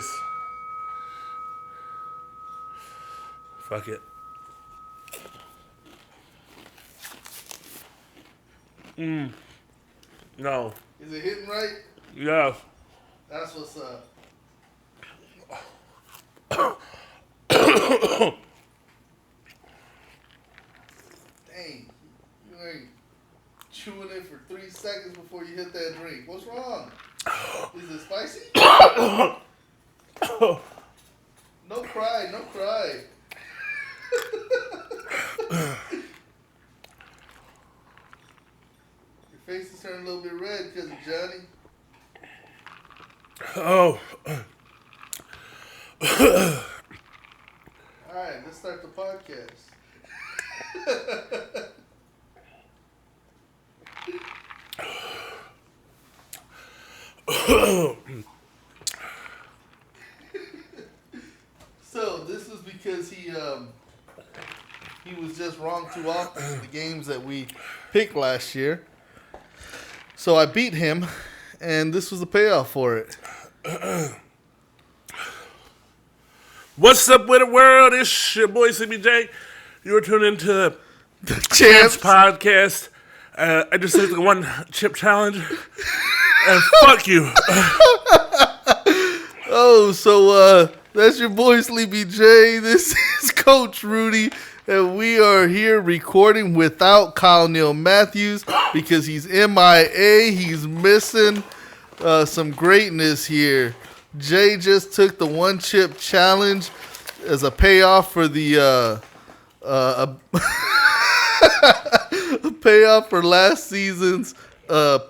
this. Fuck it. No. Is it hitting right? Yeah. That's what's up. Dang, you ain't chewing it for 3 seconds before you hit that drink. What's wrong? Is it spicy? No cry, no cry. Your face is turning a little bit red because of Johnny. Oh. Alright, let's start the podcast. So this is because he was just wrong too often in the games that we picked last year. So I beat him, and this was the payoff for it. What's up with the world? It's your boy CBJ. You're tuning into the Chance Podcast. I just did the one chip challenge. And fuck you. Oh, so that's your boy Sleepy J. This is Coach Rudy, and we are here recording without Kyle Neal Matthews because he's MIA. He's missing some greatness here. Jay just took the one chip challenge as a payoff for the a payoff for last season's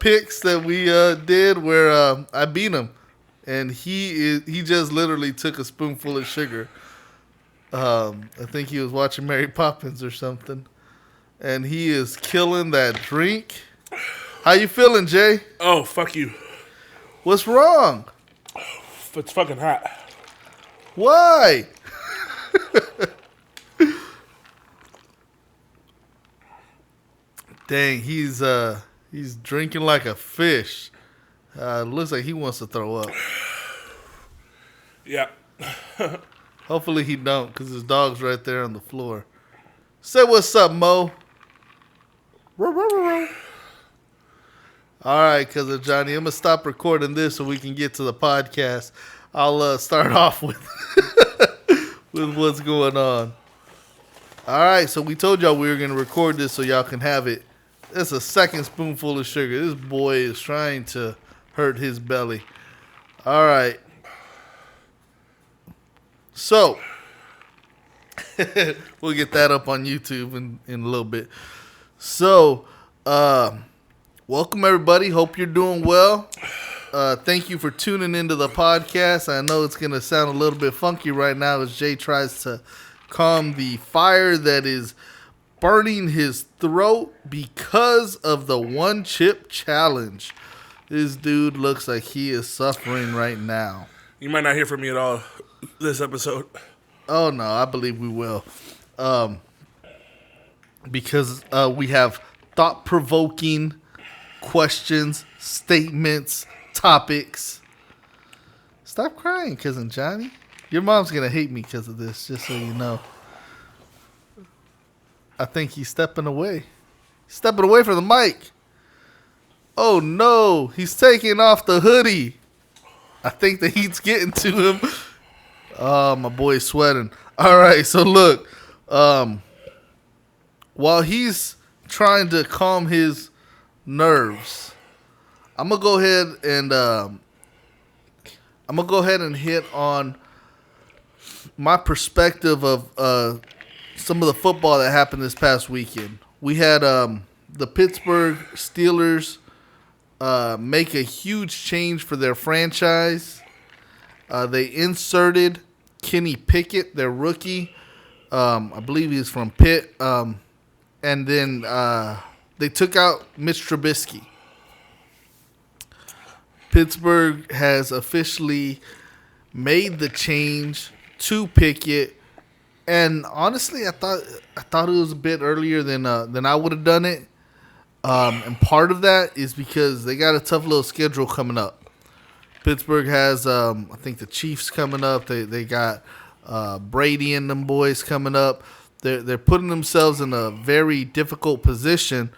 picks that we did where I beat him, and he just literally took a spoonful of sugar. I think he was watching Mary Poppins or something, and he is killing that drink. How you feeling, Jay? Oh, fuck you. What's wrong? It's fucking hot. Why? Dang, he's drinking like a fish. Looks like he wants to throw up. Yeah. Hopefully he don't, because his dog's right there on the floor. Say what's up, Mo. All right, cousin Johnny, I'm going to stop recording this so we can get to the podcast. I'll start off with with what's going on. All right, so we told y'all we were going to record this so y'all can have it. That's a second spoonful of sugar. This boy is trying to hurt his belly. All right. So, we'll get that up on YouTube in a little bit. So, welcome everybody. Hope you're doing well. Thank you for tuning into the podcast. I know it's going to sound a little bit funky right now as Jay tries to calm the fire that is burning his throat because of the one chip challenge. This dude looks like he is suffering right now. You might not hear from me at all this episode. Oh, no, I believe we will. Because we have thought-provoking questions, statements, topics. Stop crying, cousin Johnny. Your mom's going to hate me because of this, just so you know. I think he's stepping away. Stepping away from the mic. Oh, no. He's taking off the hoodie. I think the heat's getting to him. Oh, my boy's sweating. All right, so look. While he's trying to calm his nerves, I'm going to go ahead and hit on my perspective of some of the football that happened this past weekend. We had the Pittsburgh Steelers make a huge change for their franchise. They inserted Kenny Pickett, their rookie. I believe he's from Pitt. And then they took out Mitch Trubisky. Pittsburgh has officially made the change to Pickett. And honestly, I thought it was a bit earlier than I would have done it. And part of that is because they got a tough little schedule coming up. Pittsburgh has, I think, the Chiefs coming up. They got Brady and them boys coming up. They're putting themselves in a very difficult position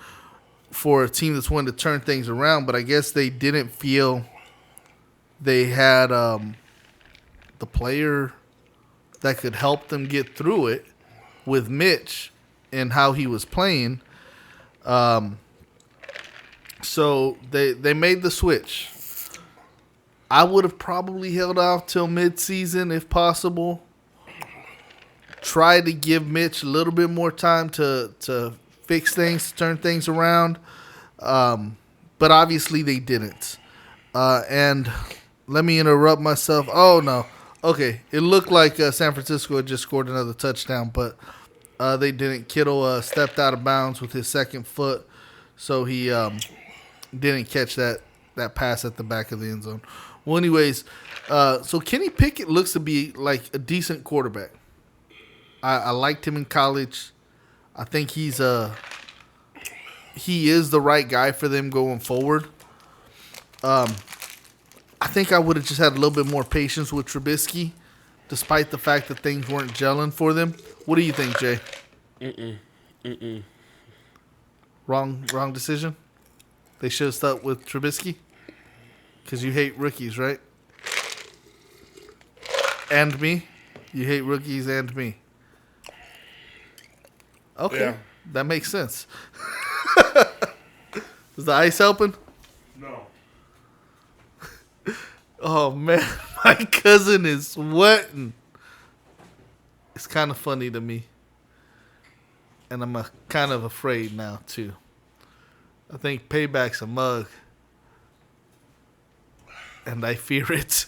for a team that's wanting to turn things around. But I guess they didn't feel they had the player that could help them get through it with Mitch and how he was playing. So they made the switch. I would have probably held off till midseason if possible. Try to give Mitch a little bit more time to fix things, to turn things around. But obviously they didn't. And let me interrupt myself. Oh, no. Okay, it looked like San Francisco had just scored another touchdown, but they didn't. Kittle stepped out of bounds with his second foot, so he didn't catch that pass at the back of the end zone. Well, anyways, so Kenny Pickett looks to be like a decent quarterback. I liked him in college. I think he is the right guy for them going forward. I think I would have just had a little bit more patience with Trubisky, despite the fact that things weren't gelling for them. What do you think, Jay? Wrong decision? They should have stuck with Trubisky? Because you hate rookies, right? And me? You hate rookies and me. Okay, yeah. That makes sense. Is the ice helping? No. Oh, man. My cousin is sweating. It's kind of funny to me. And I'm kind of afraid now, too. I think Payback's a mug. And I fear it.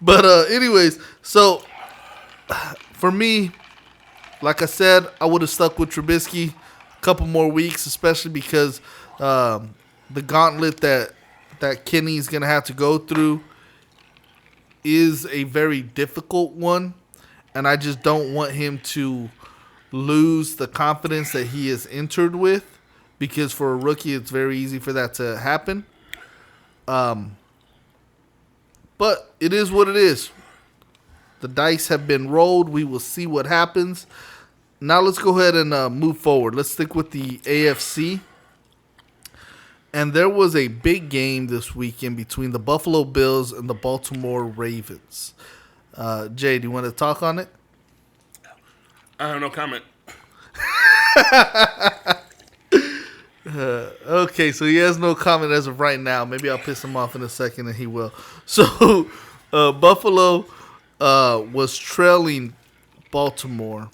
But anyways, so for me, like I said, I would have stuck with Trubisky a couple more weeks, especially because the gauntlet that Kenny's going to have to go through is a very difficult one. And I just don't want him to lose the confidence that he has entered with, because for a rookie, it's very easy for that to happen. But it is what it is. The dice have been rolled. We will see what happens. Now let's go ahead and move forward. Let's stick with the AFC. And there was a big game this weekend between the Buffalo Bills and the Baltimore Ravens. Jay, do you want to talk on it? I have no comment. Okay, so he has no comment as of right now. Maybe I'll piss him off in a second, and he will. So, Buffalo was trailing Baltimore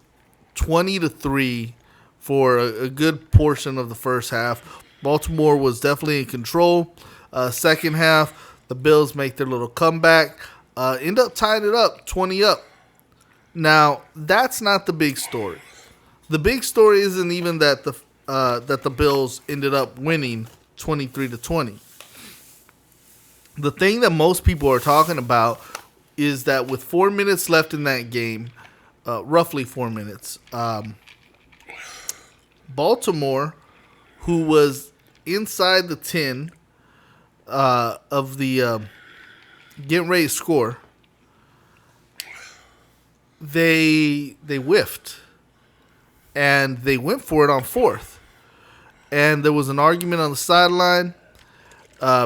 20-3 for a good portion of the first half. Baltimore was definitely in control. Second half, the Bills make their little comeback. End up tying it up, 20 up. Now, that's not the big story. The big story isn't even that the Bills ended up winning 23-20. The thing that most people are talking about is that with 4 minutes left in that game, roughly 4 minutes, Baltimore, who was inside the 10 of the getting ready to score, they whiffed. And they went for it on fourth. And there was an argument on the sideline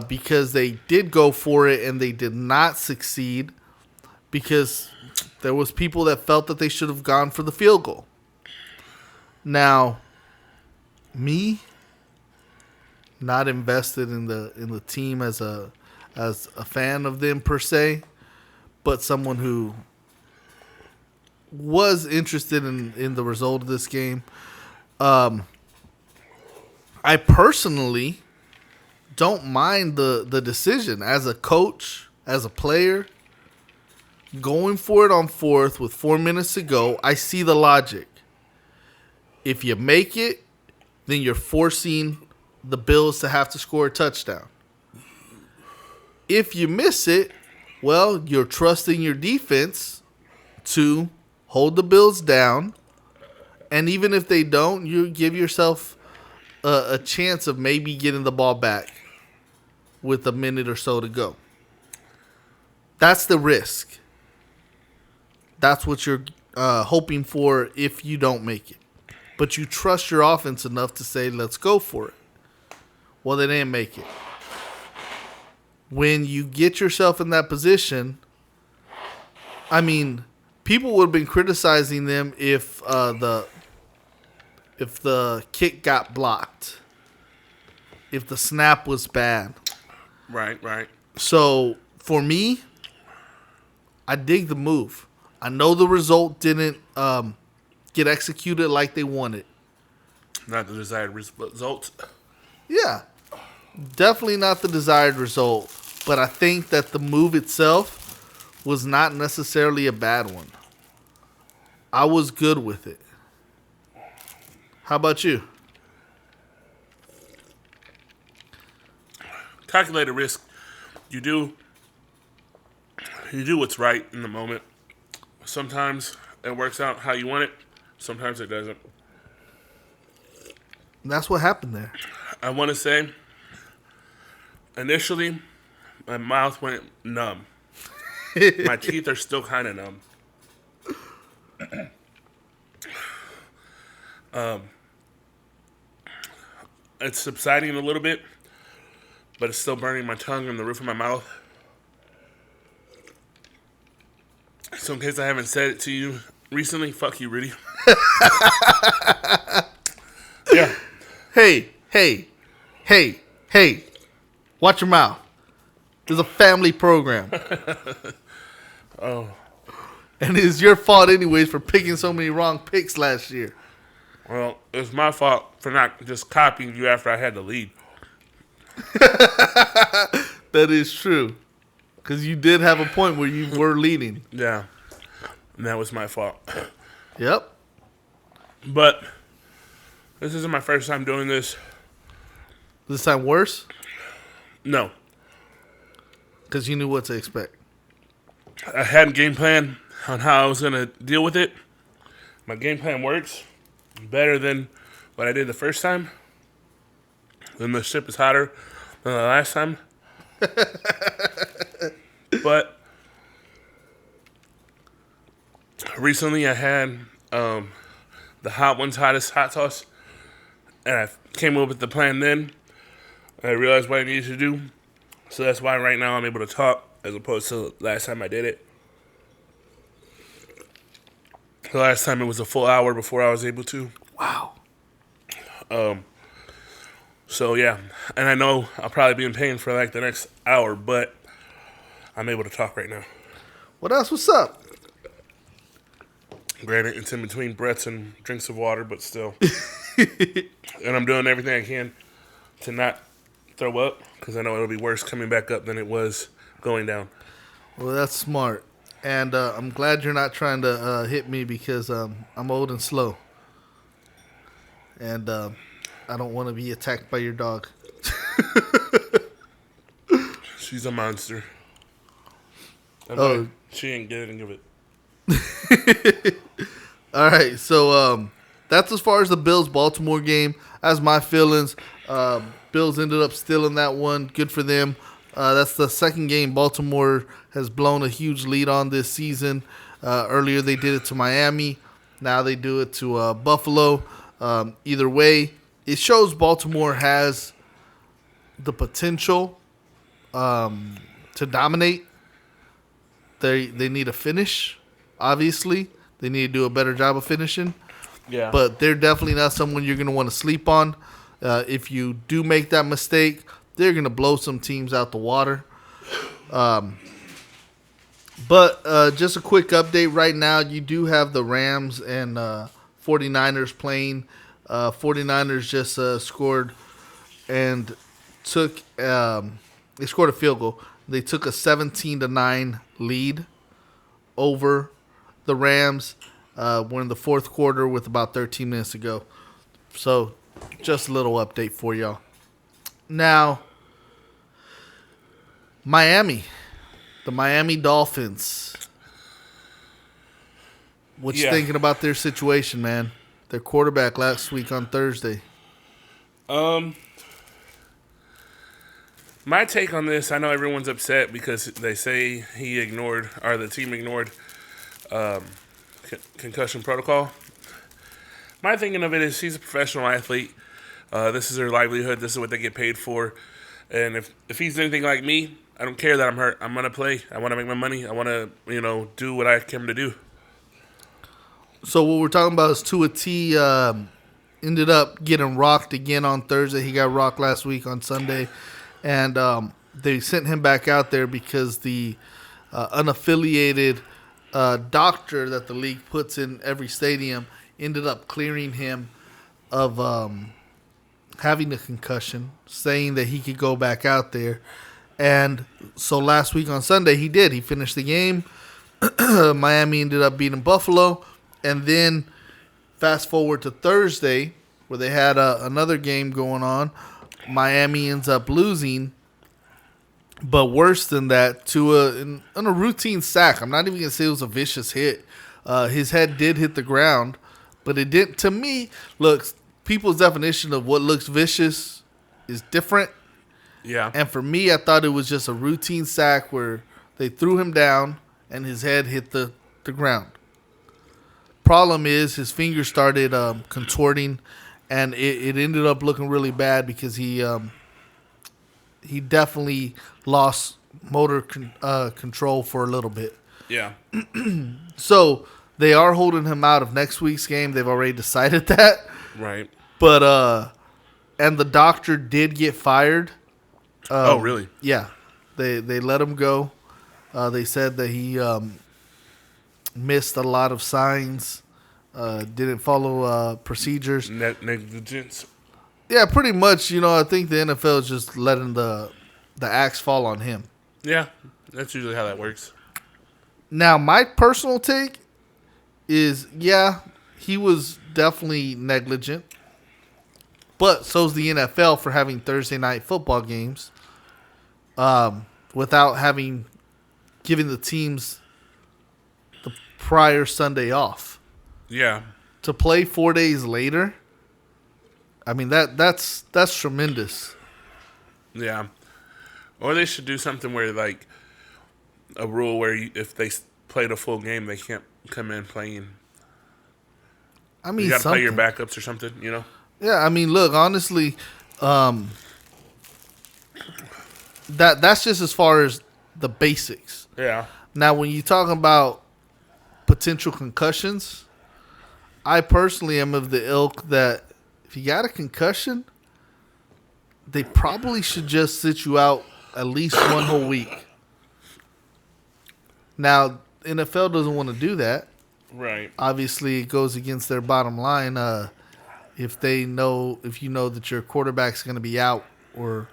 because they did go for it and they did not succeed, because there was people that felt that they should have gone for the field goal. Now, me, not invested in the team as a fan of them per se, but someone who was interested in the result of this game. I personally don't mind the decision as a coach, as a player, going for it on fourth with 4 minutes to go. I see the logic. If you make it, then you're forcing the Bills to have to score a touchdown. If you miss it, well, you're trusting your defense to hold the Bills down, and even if they don't, you give yourself a chance of maybe getting the ball back. with a minute or so to go. That's the risk. That's what you're hoping for if you don't make it. But you trust your offense enough to say, let's go for it. Well, they didn't make it. When you get yourself in that position, I mean, people would have been criticizing them if the kick got blocked, if the snap was bad. Right. So, for me, I dig the move. I know the result didn't get executed like they wanted. Not the desired result. Yeah, definitely not the desired result. But I think that the move itself was not necessarily a bad one. I was good with it. How about you? Calculated risk. You do what's right in the moment. Sometimes it works out how you want it. Sometimes it doesn't. And that's what happened there. I want to say, initially, my mouth went numb. My teeth are still kind of numb. It's subsiding a little bit, but it's still burning my tongue and the roof of my mouth. So in case I haven't said it to you recently, fuck you, Rudy. Yeah. Hey. Watch your mouth. This is a family program. Oh. And it's your fault anyways for picking so many wrong picks last year. Well, it's my fault for not just copying you after I had the lead. That is true. Because you did have a point where you were leading. Yeah. And that was my fault. Yep. But this isn't my first time doing this. This time worse? No. Because you knew what to expect. I had a game plan on how I was going to deal with it. My game plan works better than what I did the first time. Then the ship is hotter than the last time. But recently I had the Hot Ones Hottest hot sauce. And I came up with the plan then. I realized what I needed to do. So that's why right now I'm able to talk as opposed to last time I did it. The last time it was a full hour before I was able to. Wow. So yeah, and I know I'll probably be in pain for like the next hour, but I'm able to talk right now. What else? What's up? Granted, it's in between breaths and drinks of water, but still. And I'm doing everything I can to not throw up, because I know it'll be worse coming back up than it was going down. Well, that's smart. And I'm glad you're not trying to hit me because I'm old and slow. And I don't want to be attacked by your dog. She's a monster. Oh. She ain't getting of it. All right, so that's as far as the Bills-Baltimore game. That's my feelings. Bills ended up stealing that one. Good for them. That's the second game Baltimore has blown a huge lead on this season. Earlier they did it to Miami. Now they do it to Buffalo. Either way, it shows Baltimore has the potential to dominate. They need a finish, obviously. They need to do a better job of finishing. Yeah. But they're definitely not someone you're going to want to sleep on. If you do make that mistake, they're going to blow some teams out the water. But just a quick update right now, you do have the Rams and 49ers playing. 49ers just scored and took they scored a field goal. They took a 17-9 lead over the Rams. We're in the fourth quarter with about 13 minutes to go. So just a little update for y'all. Now, Miami. The Miami Dolphins. What you thinking about their situation, man? Their quarterback last week on Thursday. My My take on this, I know everyone's upset because they say the team ignored concussion protocol. My thinking of it is he's a professional athlete. This is their livelihood. This is what they get paid for. And if he's anything like me, I don't care that I'm hurt. I'm going to play. I want to make my money. I want to, do what I came to do. So what we're talking about is Tua T ended up getting rocked again on Thursday. He got rocked last week on Sunday. And they sent him back out there because the unaffiliated doctor that the league puts in every stadium ended up clearing him of having a concussion, saying that he could go back out there. And so last week on Sunday, he did. He finished the game. Miami ended up beating Buffalo. And then fast forward to Thursday, where they had another game going on. Miami ends up losing. But worse than that, on a routine sack. I'm not even going to say it was a vicious hit. His head did hit the ground. But it didn't. To me, look, people's definition of what looks vicious is different. Yeah. And for me, I thought it was just a routine sack where they threw him down and his head hit the ground. Problem is his fingers started contorting, and it ended up looking really bad because he definitely lost motor control for a little bit. Yeah. So they are holding him out of next week's game. They've already decided that. Right. But and the doctor did get fired. Oh, really? Yeah. They let him go. They said that he missed a lot of signs, didn't follow procedures. Negligence. Yeah, pretty much. I think the NFL is just letting the axe fall on him. Yeah, that's usually how that works. Now, my personal take is, yeah, he was definitely negligent. But so's the NFL for having Thursday night football games without giving the teams the prior Sunday off. Yeah. To play 4 days later, I mean, that's tremendous. Yeah. Or they should do something where, like, a rule where if they played a full game, they can't come in playing. I mean, you got to play your backups or something, Yeah, I mean, look, honestly, that's just as far as the basics. Yeah. Now, when you talk about potential concussions, I personally am of the ilk that if you got a concussion, they probably should just sit you out at least one whole week. Now, NFL doesn't want to do that. Right. Obviously, it goes against their bottom line. If you know that your quarterback's going to be out or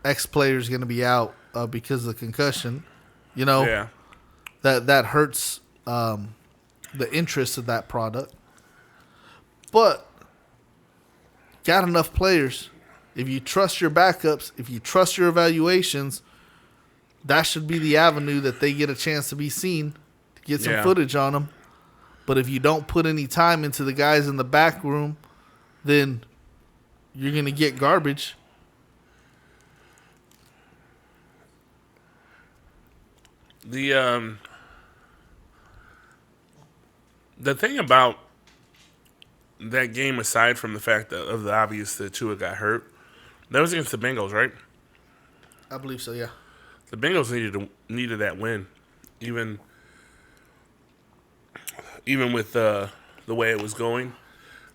X player's going to be out because of the concussion, Yeah. that hurts the interest of that product. But got enough players. If you trust your backups, if you trust your evaluations, that should be the avenue that they get a chance to be seen, to get some footage on them. But if you don't put any time into the guys in the back room, then you're going to get garbage. The thing about that game, aside from the fact of the obvious that Tua got hurt, that was against the Bengals, right? I believe so, yeah. The Bengals needed that win, even with the way it was going.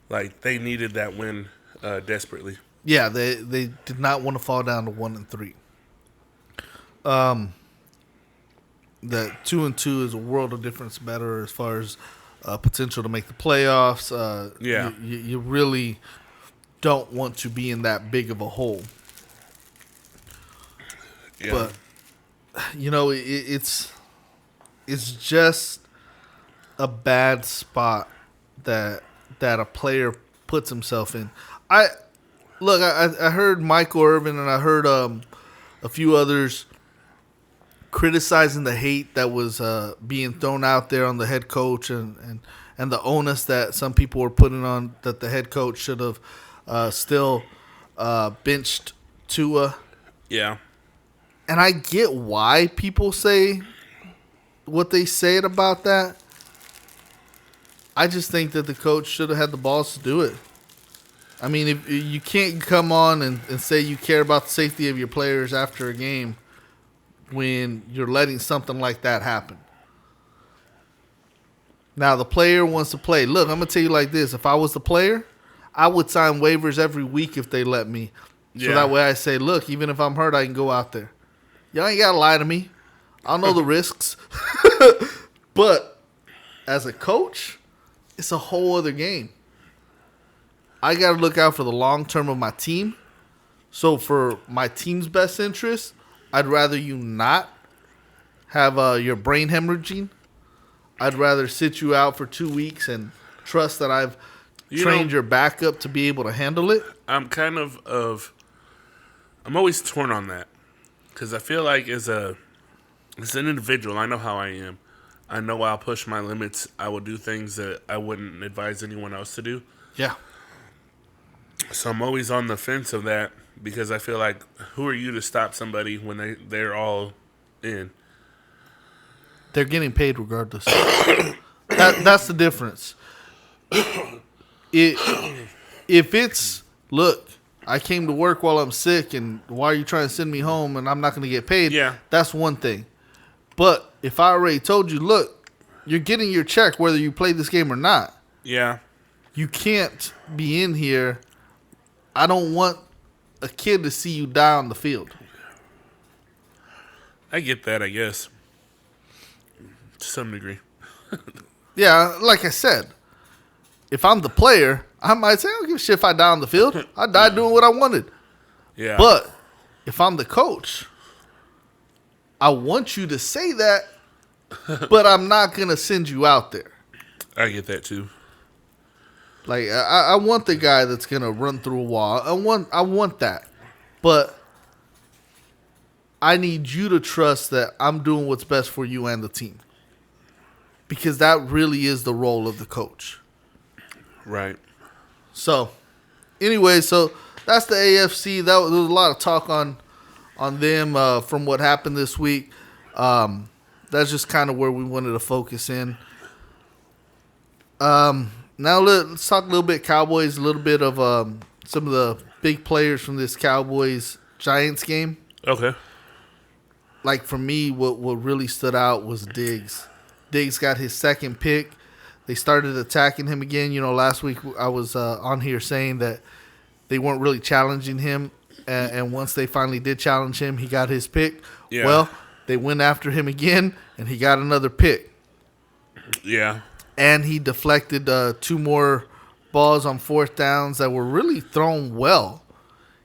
Like, they needed that win desperately. Yeah, they did not want to fall down to 1-3. That 2-2 is a world of difference better as far as potential to make the playoffs. You really don't want to be in that big of a hole. Yeah. But it's just a bad spot that a player puts himself in. I heard Michael Irvin and I heard a few others criticizing the hate that was being thrown out there on the head coach and the onus that some people were putting on that the head coach should have still benched Tua. Yeah. And I get why people say what they said about that. I just think that the coach should have had the balls to do it. I mean, if you can't come on and say you care about the safety of your players after a game when you're letting something like that happen. Now, the player wants to play. Look, I'm going to tell you like this. If I was the player, I would sign waivers every week if they let me. So that way I say, look, even if I'm hurt, I can go out there. Y'all ain't got to lie to me. I know the risks. But as a coach, it's a whole other game. I got to look out for the long term of my team. So for my team's best interest, I'd rather you not have your brain hemorrhaging. I'd rather sit you out for 2 weeks and trust that I've trained your backup to be able to handle it. I'm I'm always torn on that because I feel like as an individual, I know how I am. I know I'll push my limits. I will do things that I wouldn't advise anyone else to do. Yeah. So I'm always on the fence of that because I feel like, who are you to stop somebody when they're all in? They're getting paid regardless. That's the difference. If it's, look, I came to work while I'm sick, and why are you trying to send me home and I'm not going to get paid? Yeah. That's one thing. But if I already told you, look, you're getting your check whether you play this game or not. Yeah. You can't be in here. I don't want a kid to see you die on the field. I get that, I guess. To some degree. Yeah, like I said, if I'm the player, I might say, I don't give a shit if I die on the field. I died doing what I wanted. Yeah. But if I'm the coach, I want you to say that, but I'm not going to send you out there. I get that too. Like, I want the guy that's going to run through a wall. I want that. But I need you to trust that I'm doing what's best for you and the team. Because that really is the role of the coach. Right. So, anyway, so that's the AFC. There was a lot of talk on them from what happened this week. That's just kind of where we wanted to focus in. Now let's talk a little bit Cowboys, a little bit of some of the big players from this Cowboys-Giants game. Okay. Like, for me, what really stood out was Diggs. Diggs got his second pick. They started attacking him again. You know, last week I was on here saying that they weren't really challenging him. And once they finally did challenge him, he got his pick. Yeah. Well, they went after him again, and he got another pick. Yeah. And he deflected 2 more balls on fourth downs that were really thrown well.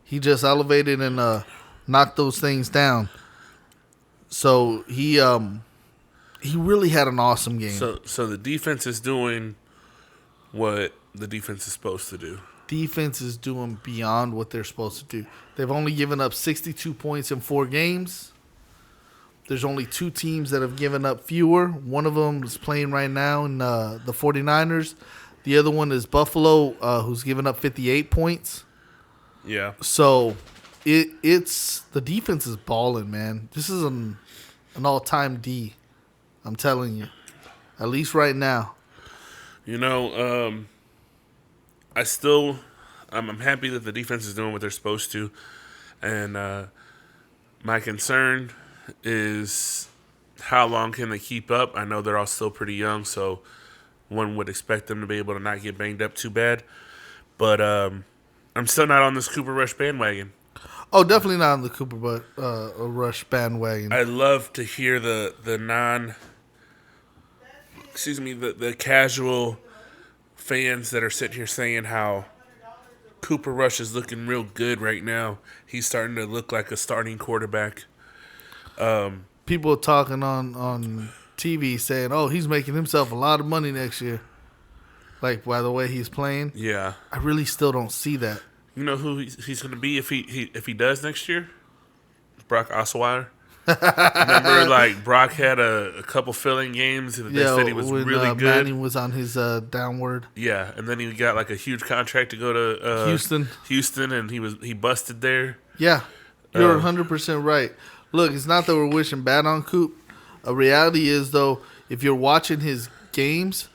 He just elevated and knocked those things down. So he really had an awesome game. So the defense is doing what the defense is supposed to do. Defense is doing beyond what they're supposed to do. They've only given up 62 points in 4 games. There's only 2 teams that have given up fewer. One of them is playing right now in the 49ers. The other one is Buffalo, who's given up 58 points. Yeah. So it's the defense is balling, man. This is an all-time D. I'm telling you, at least right now. You know, I'm happy that the defense is doing what they're supposed to, and my concern is how long can they keep up. I know they're all still pretty young, so one would expect them to be able to not get banged up too bad. But I'm still not on this Cooper Rush bandwagon. Oh, definitely not on the Cooper Rush bandwagon. I love to hear the casual fans that are sitting here saying how Cooper Rush is looking real good right now. He's starting to look like a starting quarterback. People talking on TV saying, "Oh, he's making himself a lot of money next year." Like, by the way he's playing. Yeah, I really still don't see that. You know who he's going to be if he does next year? Brock Osweiler. Remember, like, Brock had a couple filling games. They said he was when, really good. Manning was on his downward. Yeah, and then he got like a huge contract to go to Houston, and he busted there. Yeah, you're 100% right. Look, it's not that we're wishing bad on Coop. A reality is, though, if you're watching his games,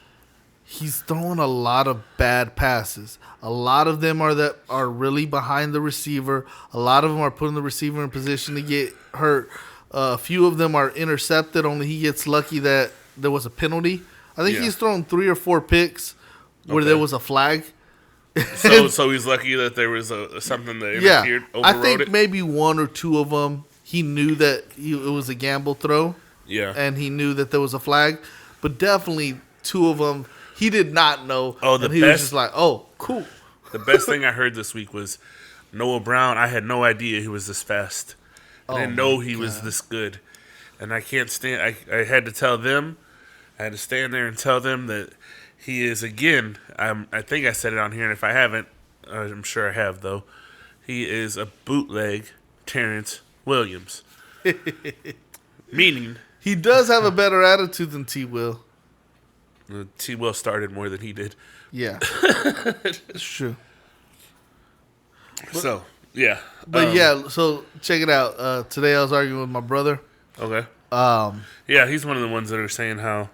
he's throwing a lot of bad passes. A lot of them are really behind the receiver. A lot of them are putting the receiver in position to get hurt. A few of them are intercepted, only he gets lucky that there was a penalty. I think he's thrown 3 or 4 picks where there was a flag. So he's lucky that there was something that interfered, overrode I think it? maybe 1 or 2 of them, he knew that it was a gamble throw. Yeah. And he knew that there was a flag. But definitely 2 of them, he did not know. Oh, he was just like, oh, cool. The best thing I heard this week was Noah Brown. I had no idea he was this fast. I didn't know he was this good. And I can't stand I had to tell them. I had to stand there and tell them that he is, again, I think I said it on here, and if I haven't, I'm sure I have, though. He is a bootleg Terrence Williams. Meaning... He does have a better attitude than T. Will. T. Will started more than he did. Yeah. It's true. So, yeah. But so check it out. Today I was arguing with my brother. Okay. Yeah, he's one of the ones that are saying how...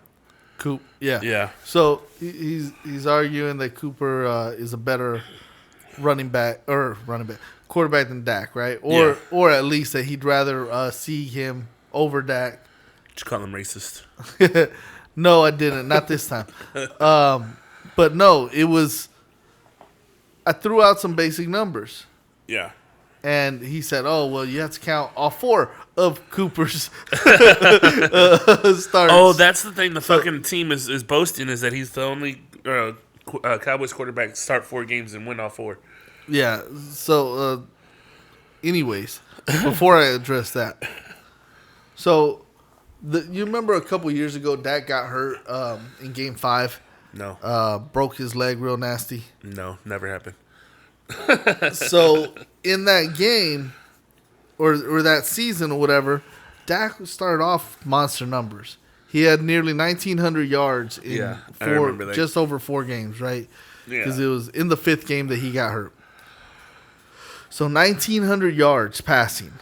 Coop. Yeah. Yeah. So he's arguing that Cooper is a better quarterback than Dak, right? Or at least that he'd rather see him over Dak. Did you call him racist? No, I didn't. Not this time. But no, it was. I threw out some basic numbers. Yeah. And he said, "Oh, well, you have to count all 4 of Cooper's starts." Oh, that's the thing. The fucking team is boasting is that he's the only Cowboys quarterback to start 4 games and win all 4. Yeah. So, anyways, before I address that, so you remember a couple years ago, Dak got hurt in Game 5. No. Broke his leg real nasty. No, never happened. So in that game or that season or whatever, Dak started off monster numbers. He had nearly 1,900 yards in just over 4 games, right? Yeah. Because it was in the 5th game that he got hurt. So 1,900 yards passing.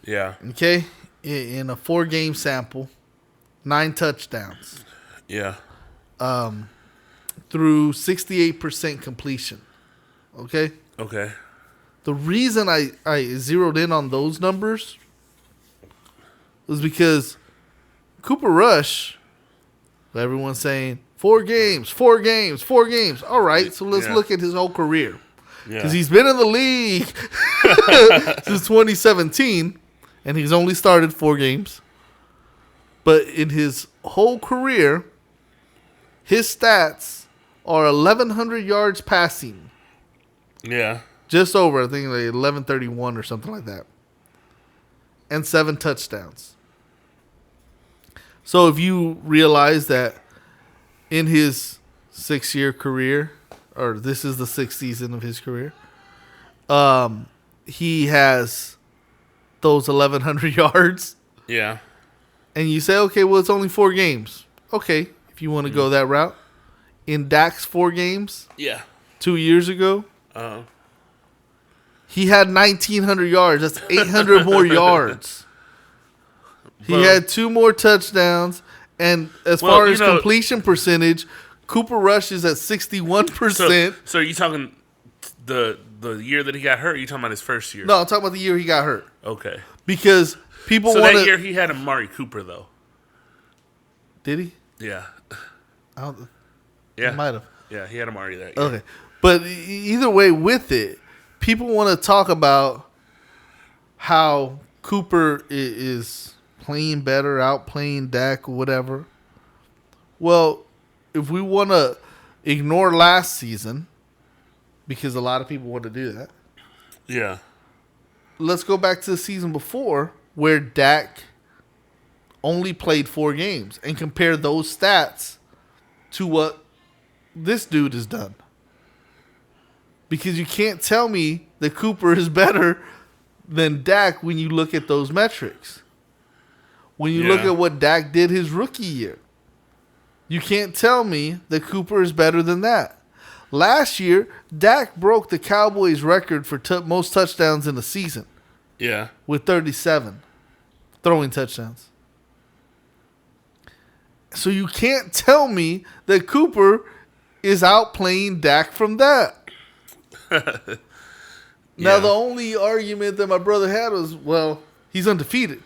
Yeah. Okay? In a 4-game sample, 9 touchdowns. Yeah. Through 68% completion. Okay? Okay. The reason I zeroed in on those numbers was because Cooper Rush, everyone's saying, 4 games, 4 games, 4 games. All right, so let's look at his whole career. Because he's been in the league since 2017, and he's only started 4 games. But in his whole career, his stats are 1,100 yards passing. Yeah. Just over, I think, like 1131 or something like that. And 7 touchdowns. So if you realize that in his 6-year career, or this is the 6th season of his career, he has those 1,100 yards. Yeah. And you say, okay, well, it's only 4 games. Okay, if you want to go that route. In Dak's 4 games, 2 years ago, he had 1,900 yards. That's 800 more yards. He had 2 more touchdowns. And as far as completion percentage, Cooper Rush is at 61%. So are you talking the year that he got hurt? Or are you talking about his first year? No, I'm talking about the year he got hurt. Okay. Because people want to... So that year he had Amari Cooper, though. Did he? Yeah. He might have. Yeah, he had Amari that year. Okay. But either way, with it, people want to talk about how Cooper is playing better, outplaying Dak or whatever. Well, if we want to ignore last season, because a lot of people want to do that. Yeah. Let's go back to the season before where Dak only played 4 games and compare those stats to what this dude has done. Because you can't tell me that Cooper is better than Dak when you look at those metrics. When you look at what Dak did his rookie year, you can't tell me that Cooper is better than that. Last year, Dak broke the Cowboys' record for most touchdowns in a season. Yeah. With 37. throwing touchdowns. So you can't tell me that Cooper is outplaying Dak from that. Now, the only argument that my brother had was, well, he's undefeated.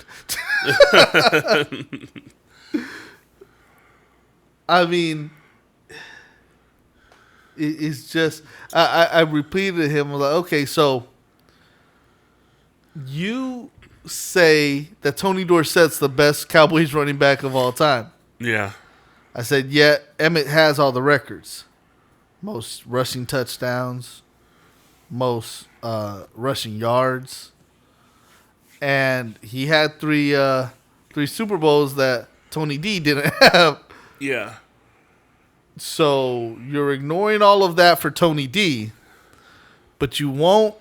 I mean, it's just, I repeated to him, I was like, okay, so you say that Tony Dorsett's the best Cowboys running back of all time. Yeah. I said, yeah, Emmett has all the records. Most rushing touchdowns, most rushing yards. And he had three Super Bowls that Tony D didn't have. Yeah. So you're ignoring all of that for Tony D, but you won't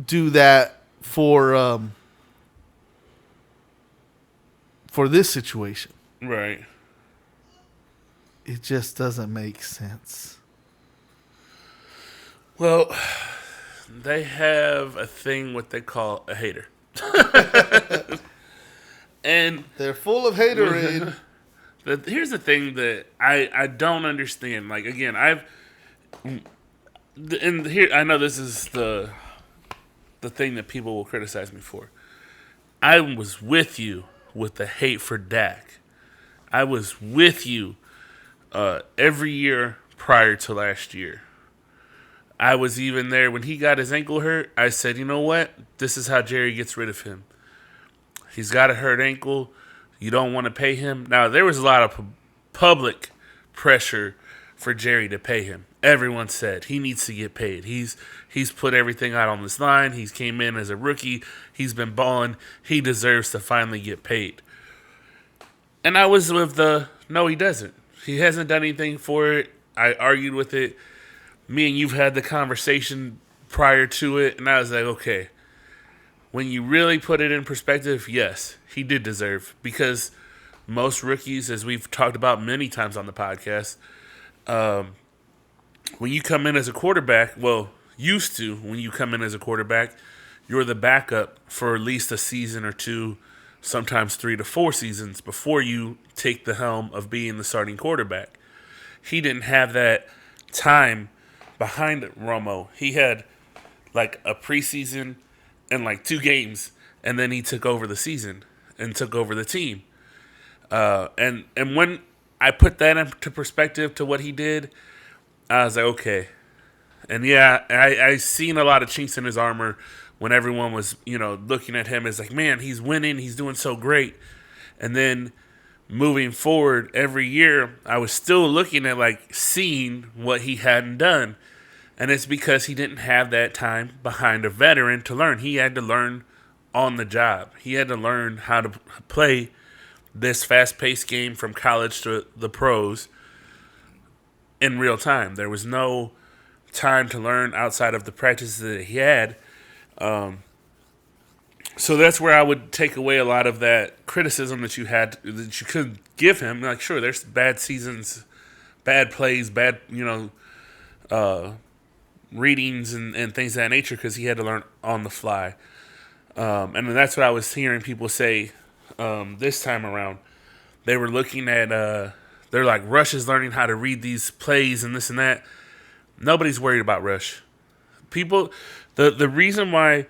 do that for this situation. Right. It just doesn't make sense. Well, they have a thing what they call a hater. And they're full of haterade. Here's the thing that I don't understand. Like, again, and here I know this is the thing that people will criticize me for. I was with you with the hate for Dak. I was with you every year prior to last year. I was even there when he got his ankle hurt. I said, you know what? This is how Jerry gets rid of him. He's got a hurt ankle. You don't want to pay him. Now, there was a lot of public pressure for Jerry to pay him. Everyone said he needs to get paid. He's put everything out on this line. He's came in as a rookie. He's been balling. He deserves to finally get paid. And I was with no, he doesn't. He hasn't done anything for it. I argued with it. Me and you've had the conversation prior to it, and I was like, okay, when you really put it in perspective, yes, he did deserve, because most rookies, as we've talked about many times on the podcast, when you come in as a quarterback, well, used to, when you come in as a quarterback, you're the backup for at least a season or two, sometimes 3 to 4 seasons before you take the helm of being the starting quarterback. He didn't have that time behind Romo. He had like a preseason and like 2 games, and then he took over the season and took over the team. And when I put that into perspective to what he did, I was like, okay. And yeah, I seen a lot of chinks in his armor when everyone was, looking at him as like, man, he's winning, he's doing so great. And then moving forward every year, I was still looking at like seeing what he hadn't done. And it's because he didn't have that time behind a veteran to learn. He had to learn on the job. He had to learn how to play this fast-paced game from college to the pros in real time. There was no time to learn outside of the practices that he had. So that's where I would take away a lot of that criticism that you could give him. Like, sure, there's bad seasons, bad plays, bad, readings and things of that nature, because he had to learn on the fly. And that's what I was hearing people say this time around. They were looking at, they're like, Rush is learning how to read these plays and this and that. Nobody's worried about Rush. People, the reason why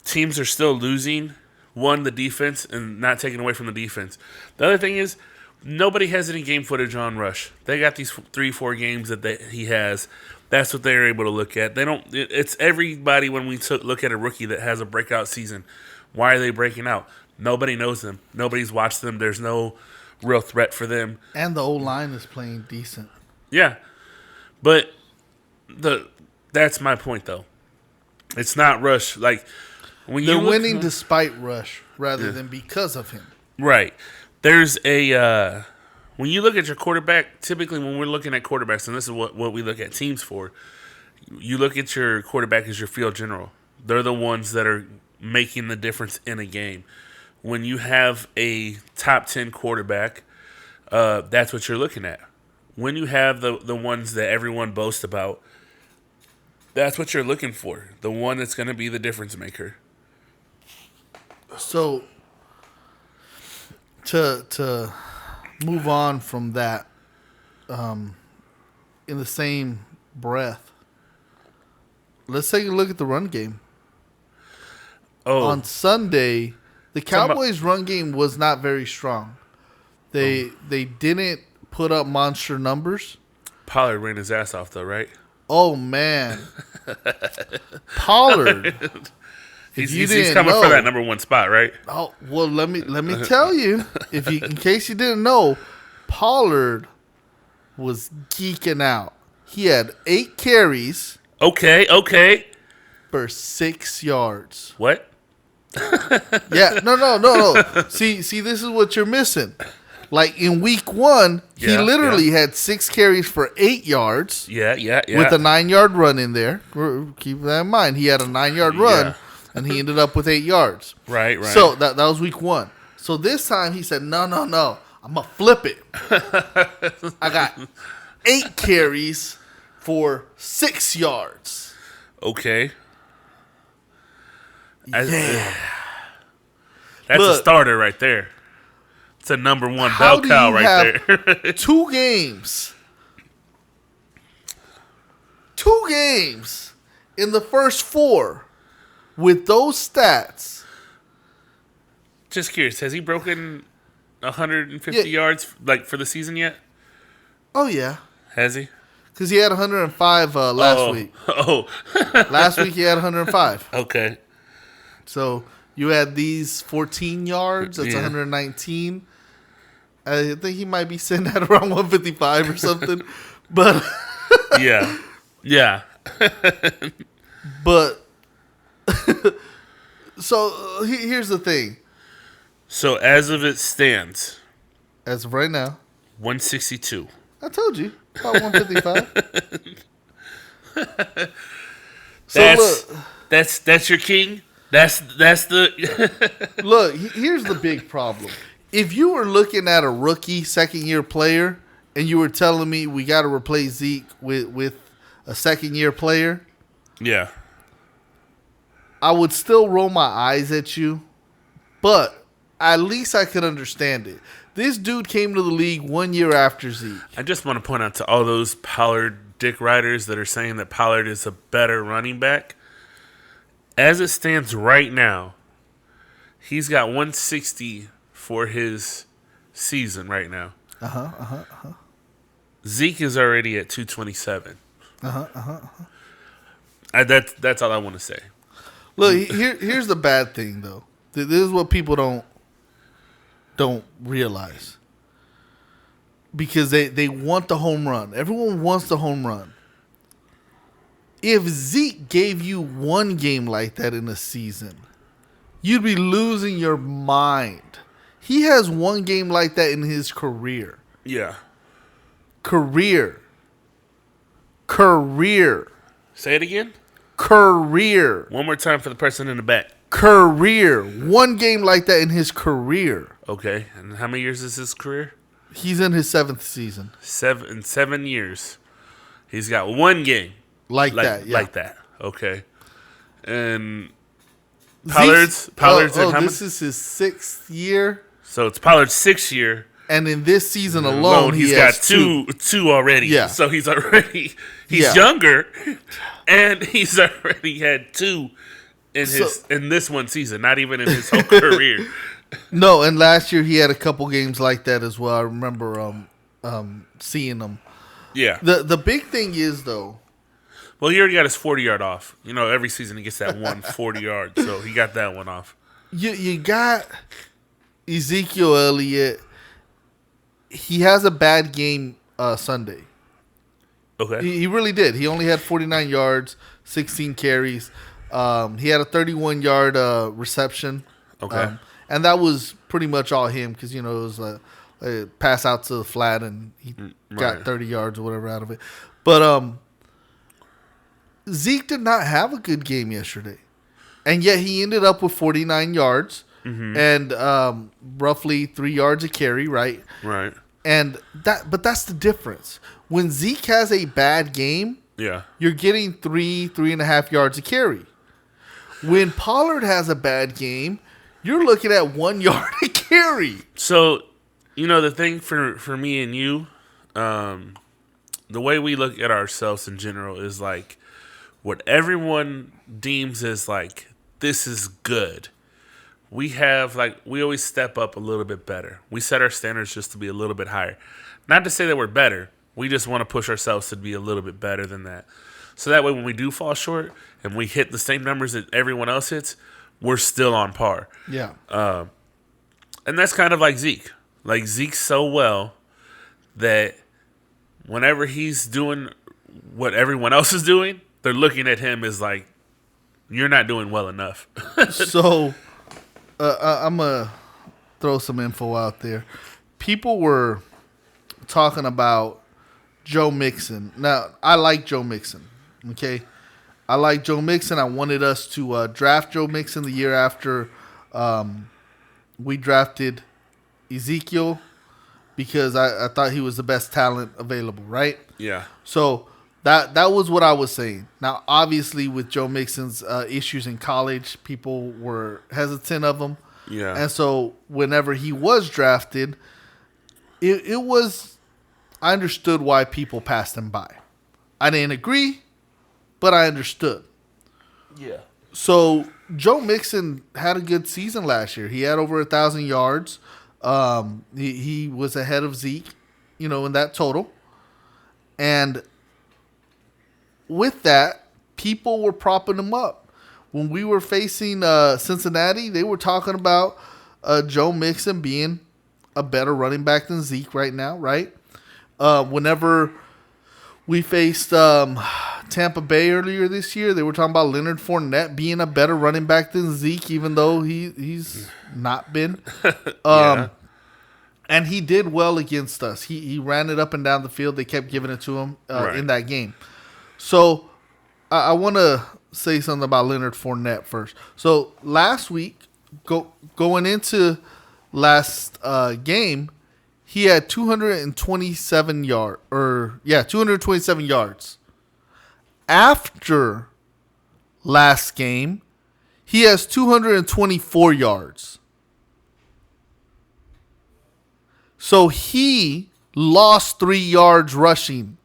teams are still losing, one, the defense, and not taking away from the defense. The other thing is, nobody has any game footage on Rush. They got these 3-4 games that he has. That's what they're able to look at. They don't. It's everybody when we look at a rookie that has a breakout season. Why are they breaking out? Nobody knows them. Nobody's watched them. There's no real threat for them. And the O-line is playing decent. Yeah, but that's my point though. It's not Rush. Like when they're winning despite Rush rather than because of him. Right. There's a. When you look at your quarterback, typically when we're looking at quarterbacks, and this is what we look at teams for, you look at your quarterback as your field general. They're the ones that are making the difference in a game. When you have a top 10 quarterback, that's what you're looking at. When you have the ones that everyone boasts about, that's what you're looking for. The one that's going to be the difference maker. So to move on from that, in the same breath, let's take a look at the run game. Oh. On Sunday, the Cowboys' run game was not very strong. They didn't put up monster numbers. Pollard ran his ass off, though, right? Oh, man. Pollard. He's coming for that number one spot, right? Oh, well, let me tell you, in case you didn't know, Pollard was geeking out. He had 8 carries. Okay. For 6 yards. What? Yeah, no. See, this is what you're missing. Like in week 1, he literally had 6 carries for 8 yards. Yeah. With a 9-yard run in there. Keep that in mind. He had a 9-yard run, and he ended up with 8 yards. Right. So that was week 1. So this time he said, no. I'm going to flip it. I got 8 carries for 6 yards. Okay. Yeah. That's a starter right there. It's a number one bell cow right there. 2 games. 2 games in the first 4 with those stats. Just curious, has he broken 150 yards like for the season yet? Oh, yeah. Has he? Because he had 105 last week. Oh. Last week he had 105. Okay. So you had these 14 yards. That's 119. I think he might be sitting at around 155 or something. But yeah. But so here's the thing. So as of it stands, as of right now, 162. I told you about 155. That's your king. That's the Look, here's the big problem. If you were looking at a rookie second-year player and you were telling me we got to replace Zeke with a second-year player, yeah, I would still roll my eyes at you, but at least I could understand it. This dude came to the league 1 year after Zeke. I just want to point out to all those Pollard dick riders that are saying that Pollard is a better running back. As it stands right now, he's got 160 for his season right now. Zeke is already at 227. That's all I want to say. Look, here's the bad thing, though. This is what people don't realize. Because they want the home run. Everyone wants the home run. If Zeke gave you one game like that in a season, you'd be losing your mind. He has one game like that in his career. Yeah. Career. Say it again? Career. One more time for the person in the back. Career. One game like that in his career. Okay. And how many years is his career? He's in his 7th season. 7 years. He's got one game. Like that, yeah. Like that. Okay. And Pollard's in how this is his 6th year. So it's Pollard's 6th year. And in this season alone, he's got two already. Yeah. So he's younger, and he's already had 2 in this one season, not even in his whole career. No, and last year he had a couple games like that as well. I remember seeing them. Yeah. The big thing is, though. Well, he already got his 40-yard off. You know, every season he gets that 40-yard, so he got that one off. You got Ezekiel Elliott. He has a bad game Sunday. Okay. He really did. He only had 49 yards, 16 carries. He had a 31-yard reception. Okay. And that was pretty much all him because, it was a pass out to the flat and he got 30 yards or whatever out of it. But Zeke did not have a good game yesterday. And yet he ended up with 49 yards and roughly 3 yards a carry, right? Right. But that's the difference. When Zeke has a bad game, you're getting 3.5 yards a carry. When Pollard has a bad game, You're looking at 1 yard a carry. So, the thing for me and you, the way we look at ourselves in general is like what everyone deems as like, this is good. We always step up a little bit better. We set our standards just to be a little bit higher. Not to say that we're better. We just want to push ourselves to be a little bit better than that. So that way when we do fall short and we hit the same numbers that everyone else hits, we're still on par. Yeah. And that's kind of like Zeke. Like Zeke's so well that whenever he's doing what everyone else is doing, they're looking at him as like, you're not doing well enough. So I'm going to throw some info out there. People were talking about Joe Mixon. Now, I like Joe Mixon, okay? I like Joe Mixon. I wanted us to draft Joe Mixon the year after we drafted Ezekiel because I thought he was the best talent available, right? Yeah. So that was what I was saying. Now, obviously, with Joe Mixon's issues in college, people were hesitant of him. Yeah. And so whenever he was drafted, it was, I understood why people passed him by. I didn't agree, but I understood. Yeah. So Joe Mixon had a good season last year. He had over 1,000 yards. He was ahead of Zeke, in that total. And with that, people were propping him up. When we were facing Cincinnati, they were talking about Joe Mixon being a better running back than Zeke right now, right? Whenever we faced Tampa Bay earlier this year, they were talking about Leonard Fournette being a better running back than Zeke, even though he's not been. Yeah. And he did well against us. He ran it up and down the field. They kept giving it to him Right. in that game. So I want to say something about Leonard Fournette first. So last week, going into last game, he had 227 yards. After last game, he has 224 yards. So he lost 3 yards rushing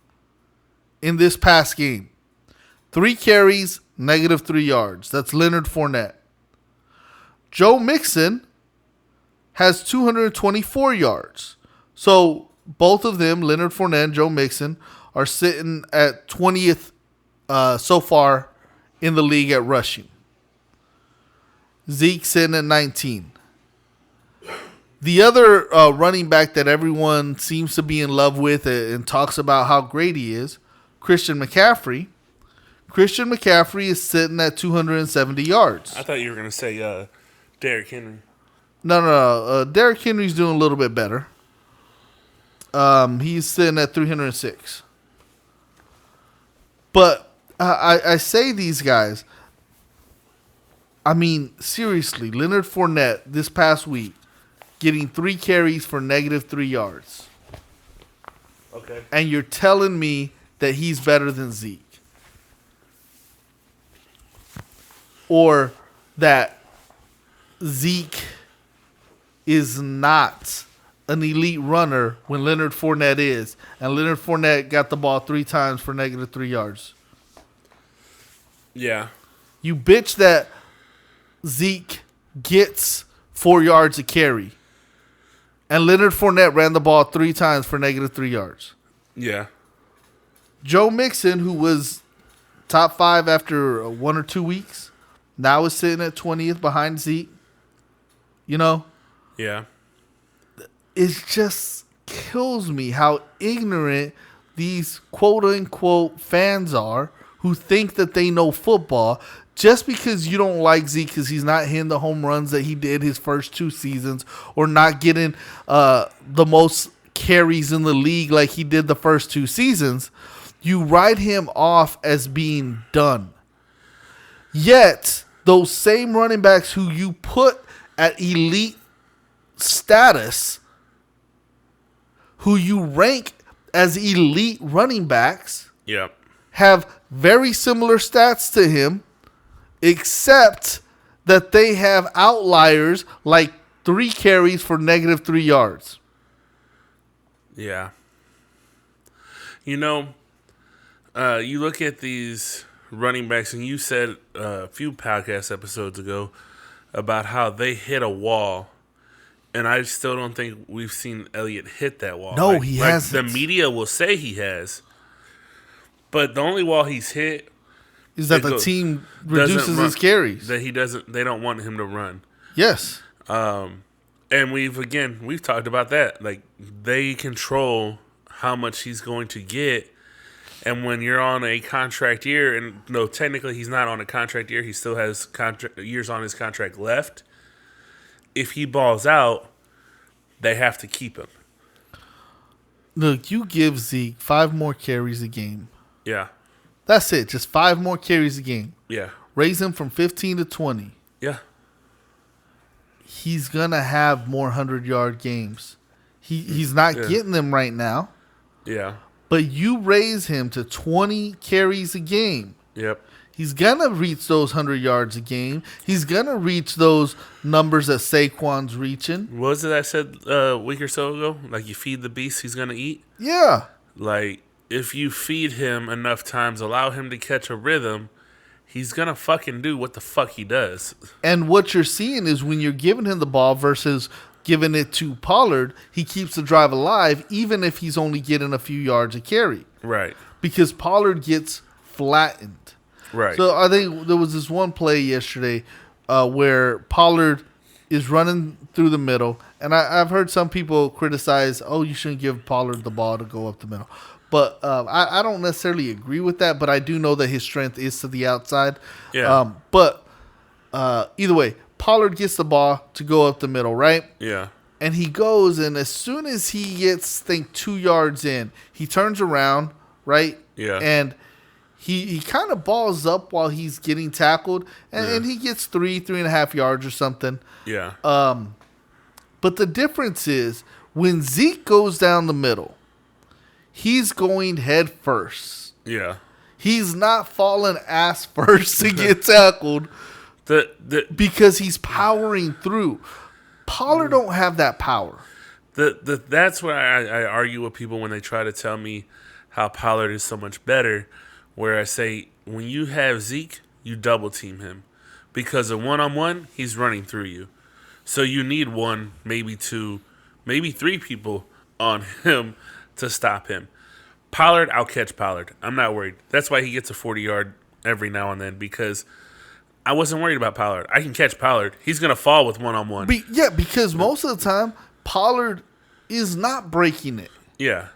in this past game. 3 carries, -3 yards. That's Leonard Fournette. Joe Mixon has 224 yards. So both of them, Leonard Fournette and Joe Mixon, are sitting at 20th so far in the league at rushing. Zeke sitting at 19. The other running back that everyone seems to be in love with and talks about how great he is, Christian McCaffrey. Christian McCaffrey is sitting at 270 yards. I thought you were going to say Derrick Henry. No. Derrick Henry's doing a little bit better. He's sitting at 306. But I say these guys, I mean, seriously, Leonard Fournette this past week getting 3 carries for -3 yards. Okay. And you're telling me that he's better than Zeke. Or that Zeke is not an elite runner when Leonard Fournette is. And Leonard Fournette got the ball 3 times for -3 yards. Yeah. You bitch that Zeke gets 4 yards a carry. And Leonard Fournette ran the ball 3 times for -3 yards. Yeah. Joe Mixon, who was top 5 after 1 or 2 weeks, now is sitting at 20th behind Zeke. Yeah. It just kills me how ignorant these quote-unquote fans are who think that they know football just because you don't like Zeke because he's not hitting the home runs that he did his first 2 seasons or not getting the most carries in the league like he did the first 2 seasons. You write him off as being done. Yet, those same running backs who you put at elite status, who you rank as elite running backs, Yep. have very similar stats to him, except that they have outliers like 3 carries for -3 yards. Yeah. You know, you look at these running backs, and you said a few podcast episodes ago about how they hit a wall, and I still don't think we've seen Elliott hit that wall. No, he hasn't. The media will say he has, but the only wall he's hit is that the team reduces his carries. That he doesn't. They don't want him to run. Yes. And we've talked about that. Like, they control how much he's going to get. And when you're on a contract year, and no, technically he's not on a contract year, he still has years on his contract left. If he balls out, they have to keep him. Look, you give Zeke 5 more carries a game. Yeah. That's it. Just 5 more carries a game. Yeah. Raise him from 15 to 20. Yeah. He's going to have more 100-yard games. He's not getting them right now. Yeah. But you raise him to 20 carries a game. Yep. He's going to reach those 100 yards a game. He's going to reach those numbers that Saquon's reaching. What was it I said a week or so ago? Like, you feed the beast, he's going to eat? Yeah. Like, if you feed him enough times, allow him to catch a rhythm, he's going to fucking do what the fuck he does. And what you're seeing is when you're giving him the ball versus giving it to Pollard, he keeps the drive alive, even if he's only getting a few yards a carry. Right. Because Pollard gets flattened. Right. So I think there was this one play yesterday where Pollard is running through the middle. And I've heard some people criticize, you shouldn't give Pollard the ball to go up the middle. But I don't necessarily agree with that, but I do know that his strength is to the outside. Yeah. But either way, Pollard gets the ball to go up the middle, right? Yeah. And he goes, and as soon as he gets, 2 yards in, he turns around, right? Yeah. And he kind of balls up while he's getting tackled, and he gets 3.5 yards or something. Yeah. But the difference is when Zeke goes down the middle, he's going head first. Yeah. He's not falling ass first to get tackled because he's powering through. Pollard don't have that power. That's why I argue with people when they try to tell me how Pollard is so much better, where I say, when you have Zeke, you double team him. Because a one-on-one, he's running through you. So you need 1, maybe 2, maybe 3 people on him to stop him. Pollard, I'll catch Pollard. I'm not worried. That's why he gets a 40-yard every now and then, because I wasn't worried about Pollard. I can catch Pollard. He's going to fall with one-on-one. Yeah, because most of the time, Pollard is not breaking it. Yeah.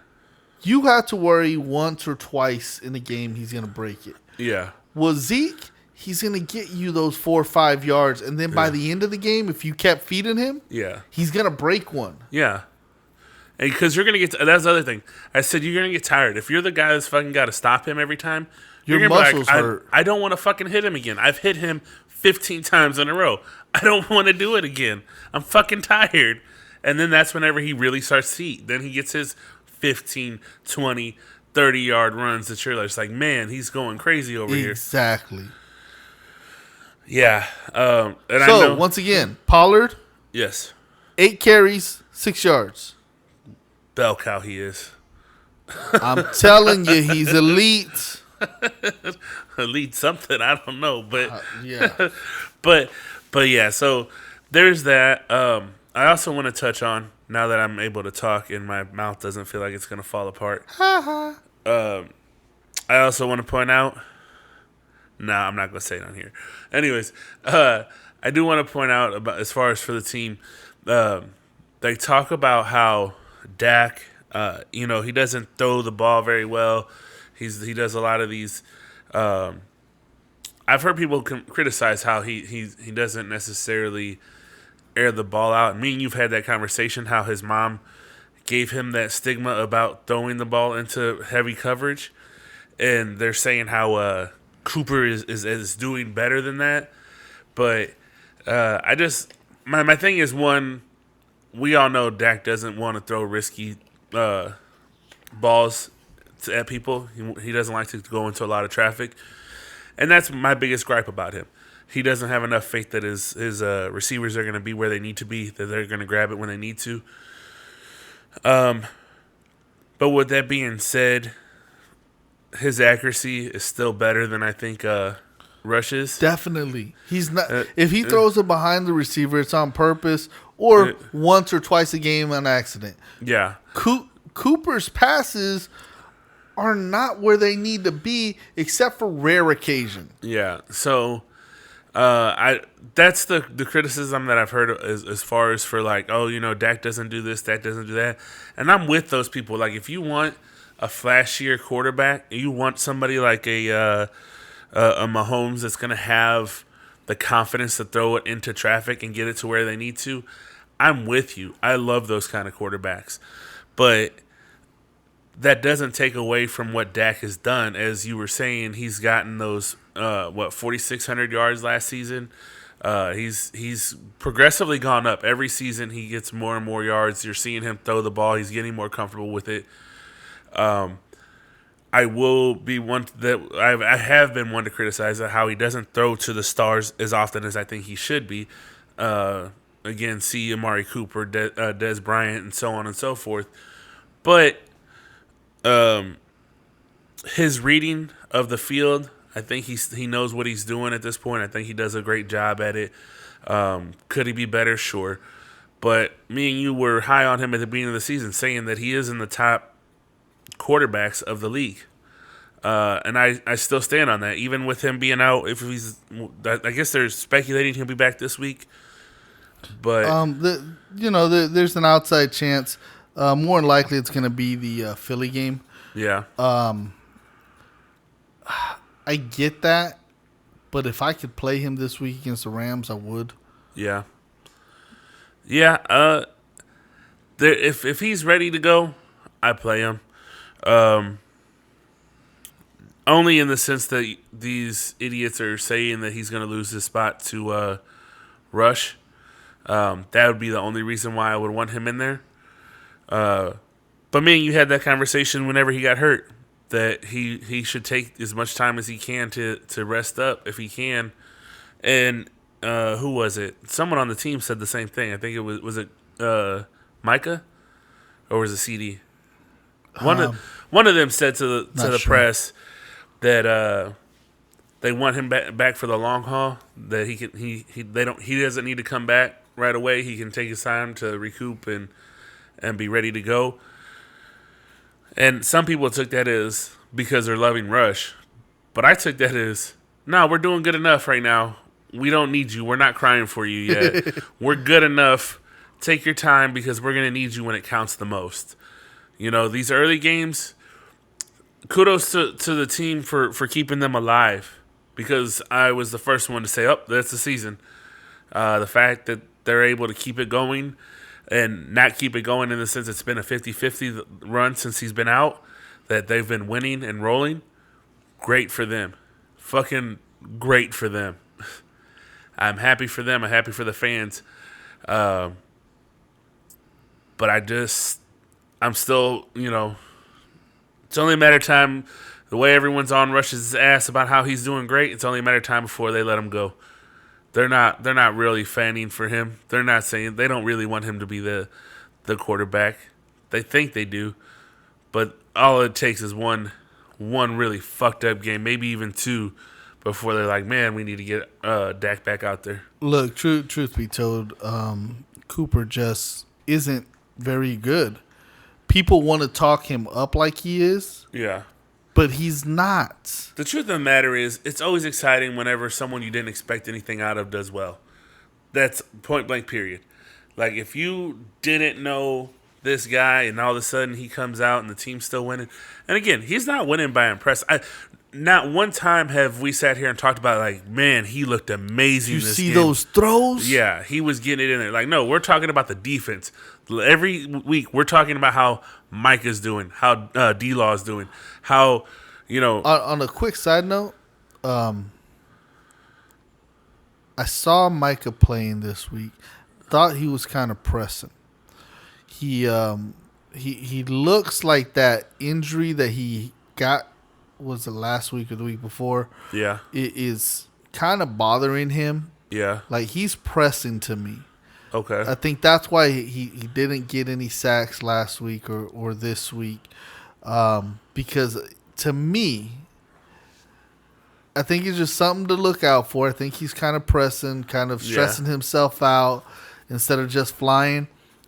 You have to worry once or twice in the game he's going to break it. Yeah. Well, Zeke, he's going to get you those 4 or 5 yards, and then by the end of the game, if you kept feeding him, he's going to break one. Yeah. Because you're going to get that's the other thing. I said you're going to get tired. If you're the guy that's fucking got to stop him every time, your muscles hurt. I don't want to fucking hit him again. I've hit him 15 times in a row. I don't want to do it again. I'm fucking tired. And then that's whenever he really starts to eat. Then he gets his 15, 20, 30-yard runs that you're just like, man, he's going crazy over here. Exactly. Yeah. And I know, once again, Pollard. Yes. 8 carries, 6 yards. Bell cow he is. I'm telling you, he's elite. Elite something, I don't know, but yeah. but yeah, so there's that. I also want to touch on, now that I'm able to talk and my mouth doesn't feel like it's going to fall apart. I also want to point out, I'm not going to say it on here. Anyways, I do want to point out, about as far as for the team, they talk about how Dak, he doesn't throw the ball very well. He does a lot of these. I've heard people criticize how he doesn't necessarily air the ball out. Me and you've had that conversation, how his mom gave him that stigma about throwing the ball into heavy coverage, and they're saying how Cooper is doing better than that. But my thing is, one, we all know Dak doesn't want to throw risky balls at people. He doesn't like to go into a lot of traffic. And that's my biggest gripe about him. he doesn't have enough faith that his receivers are going to be where they need to be, that they're going to grab it when they need to. But with that being said, his accuracy is still better than I think Rush's. Definitely. He's not. If he throws it behind the receiver, it's on purpose or once or twice a game on accident. Yeah. Cooper's passes are not where they need to be, except for rare occasion. Yeah. So, that's the criticism that I've heard as far as for like, oh, Dak doesn't do this, Dak doesn't do that, and I'm with those people. Like, if you want a flashier quarterback, you want somebody like a Mahomes that's going to have the confidence to throw it into traffic and get it to where they need to, I'm with you. I love those kind of quarterbacks. But that doesn't take away from what Dak has done. As you were saying, he's gotten those, 4,600 yards last season. He's progressively gone up. Every season he gets more and more yards. You're seeing him throw the ball. He's getting more comfortable with it. I will be one that I have been one to criticize how he doesn't throw to the stars as often as I think he should be. Again, see Amari Cooper, Des Bryant, and so on and so forth. But his reading of the field, I think he knows what he's doing at this point. I think he does a great job at it. Could he be better? Sure. But me and you were high on him at the beginning of the season, saying that he is in the top quarterbacks of the league. And I still stand on that, even with him being out. If he's, I guess they're speculating he'll be back this week. But there's an outside chance. More than likely, it's going to be the Philly game. Yeah. I get that, but if I could play him this week against the Rams, I would. Yeah. Yeah. If he's ready to go, I play him. Only in the sense that these idiots are saying that he's going to lose his spot to Rush. That would be the only reason why I would want him in there. But me and you had that conversation whenever he got hurt, that he should take as much time as he can to rest up if he can. And who was it? Someone on the team said the same thing. I think it was it Micah or was it CD? One of them said to the press that they want him back for the long haul. That he doesn't need to come back right away. He can take his time to recoup and be ready to go. And some people took that as because they're loving Rush, but I took that as no, we're doing good enough right now. We don't need you. We're not crying for you yet. We're good enough. Take your time because we're going to need you when it counts the most. These early games, kudos to the team for keeping them alive, because I was the first one to say, oh, that's the season. The fact that they're able to keep it going and not keep it going in the sense it's been a 50-50 run since he's been out, that they've been winning and rolling, great for them. Fucking great for them. I'm happy for them. I'm happy for the fans. But I'm still, it's only a matter of time. The way everyone's on Rush's ass about how he's doing great, it's only a matter of time before they let him go. They're not really fanning for him. They're not saying they don't really want him to be the quarterback. They think they do, but all it takes is one really fucked up game, maybe even two, before they're like, man, we need to get Dak back out there. Look, truth be told, Cooper just isn't very good. People want to talk him up like he is. Yeah. But he's not. The truth of the matter is, it's always exciting whenever someone you didn't expect anything out of does well. That's point blank, period. Like, if you didn't know this guy and all of a sudden he comes out and the team's still winning. And again, he's not winning by impress. Not one time have we sat here and talked about, like, man, he looked amazing this game. You see those throws? Yeah, he was getting it in there. Like, no, we're talking about the defense. Every week, we're talking about how Mike is doing, how D-Law is doing, how, On a quick side note, I saw Micah playing this week. Thought he was kind of pressing. He looks like that injury that he got, was it last week or the week before? Yeah. It is kind of bothering him. Yeah. Like, he's pressing to me. Okay. I think that's why he didn't get any sacks last week or this week. Because to me, I think it's just something to look out for. I think he's kind of pressing, kind of stressing himself out instead of just flying.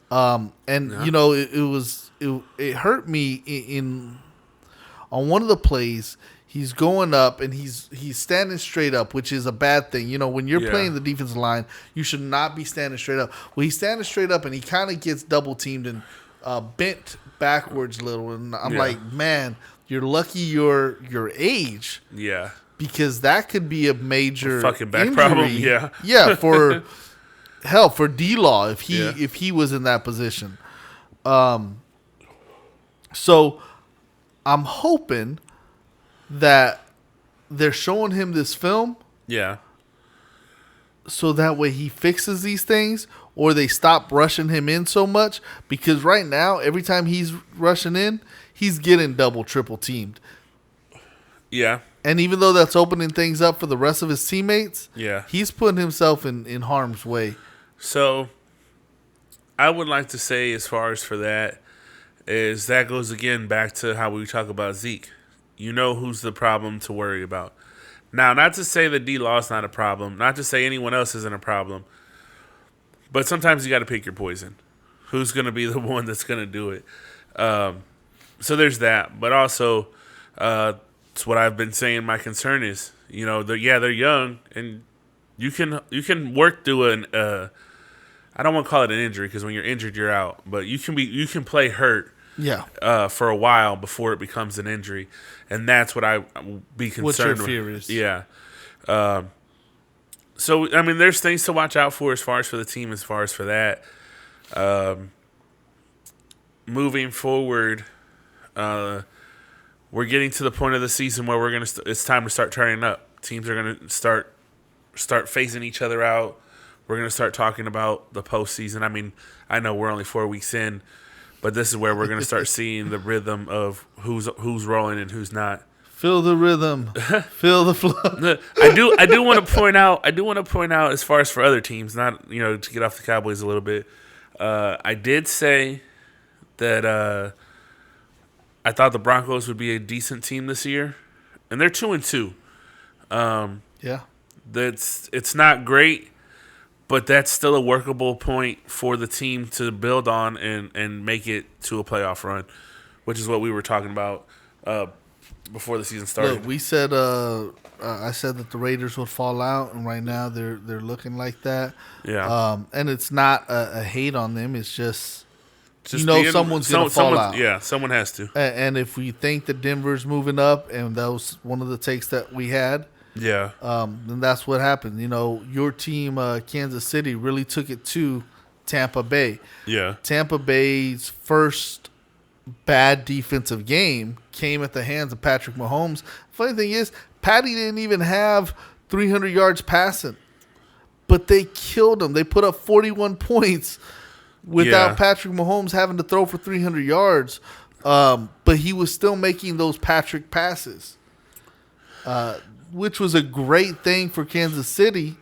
You know, it hurt me on one of the plays. He's going up and he's standing straight up, which is a bad thing. You know, when you're playing the defensive line, you should not be standing straight up. Well, he's standing straight up and he kind of gets double teamed and bent backwards a little. And I'm like, man, you're lucky your age. Yeah. Because that could be a major fucking back injury. problem. Yeah. Yeah, for D-Law if he was in that position. So I'm hoping that they're showing him this film. Yeah. So that way he fixes these things, or they stop rushing him in so much. Because right now, every time he's rushing in, he's getting double, triple teamed. Yeah. And even though that's opening things up for the rest of his teammates, he's putting himself in harm's way. So I would like to say, as far as for that, is that goes again back to how we talk about Zeke. You know who's the problem to worry about. Now, not to say that D-Law is not a problem, not to say anyone else isn't a problem, but sometimes you got to pick your poison. Who's going to be the one that's going to do it? So there's that. But also, it's what I've been saying. My concern is, you know, they're young, and you can work through I don't want to call it an injury because when you're injured, you're out. But you can play hurt. Yeah. For a while before it becomes an injury, and that's what I will be concerned with. What's your fear is? Yeah. So I mean, there's things to watch out for as far as for the team, as far as for that. Moving forward, we're getting to the point of the season where it's time to start turning up. Teams are gonna start phasing each other out. We're gonna start talking about the postseason. I mean, I know we're only 4 weeks in. But this is where we're going to start seeing the rhythm of who's rolling and who's not. Feel the rhythm, feel the flow. I do want to point out. As far as for other teams, not to get off the Cowboys a little bit. I did say that I thought the Broncos would be a decent team this year, and they're 2-2. It's not great. But that's still a workable point for the team to build on and make it to a playoff run, which is what we were talking about before the season started. Look, we said I said that the Raiders would fall out, and right now they're looking like that. Yeah. And it's not a hate on them. It's just someone's going to fall out. Yeah, someone has to. And if we think that Denver's moving up, and that was one of the takes that we had. Yeah. Then that's what happened. You know, your team, Kansas City, really took it to Tampa Bay. Yeah. Tampa Bay's first bad defensive game came at the hands of Patrick Mahomes. Funny thing is, Patty didn't even have 300 yards passing, but they killed him. They put up 41 points without Patrick Mahomes having to throw for 300 yards, but he was still making those Patrick passes. Which was a great thing for Kansas City,